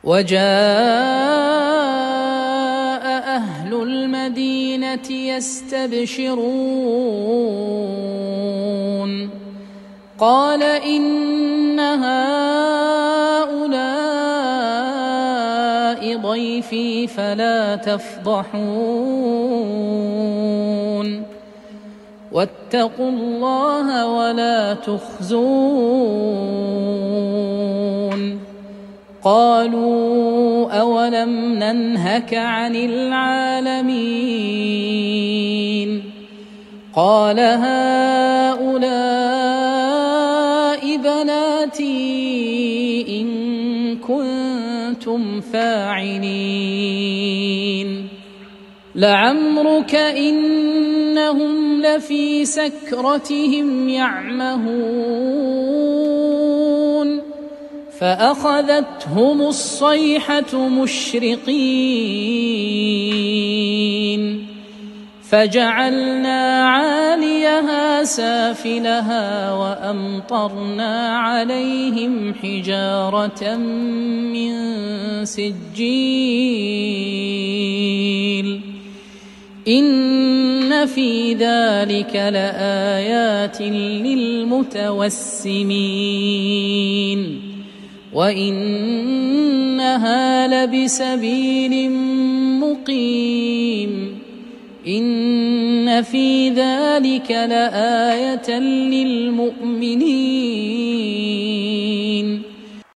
وجاء أهل المدينة يستبشرون قال إن هؤلاء ضيفي فلا تفضحون واتقوا الله ولا تخزون قالوا أولم ننهك عن العالمين قال هؤلاء بناتي إن كنتم فاعلين لعمرك إنهم لفي سكرتهم يعمهون فأخذتهم الصيحة مشرقين فجعلنا عاليها سافلها وأمطرنا عليهم حجارة من سجيل إن في ذلك لآيات للمتوسمين وإنها لبسبيل مقيم إن في ذلك لآية للمؤمنين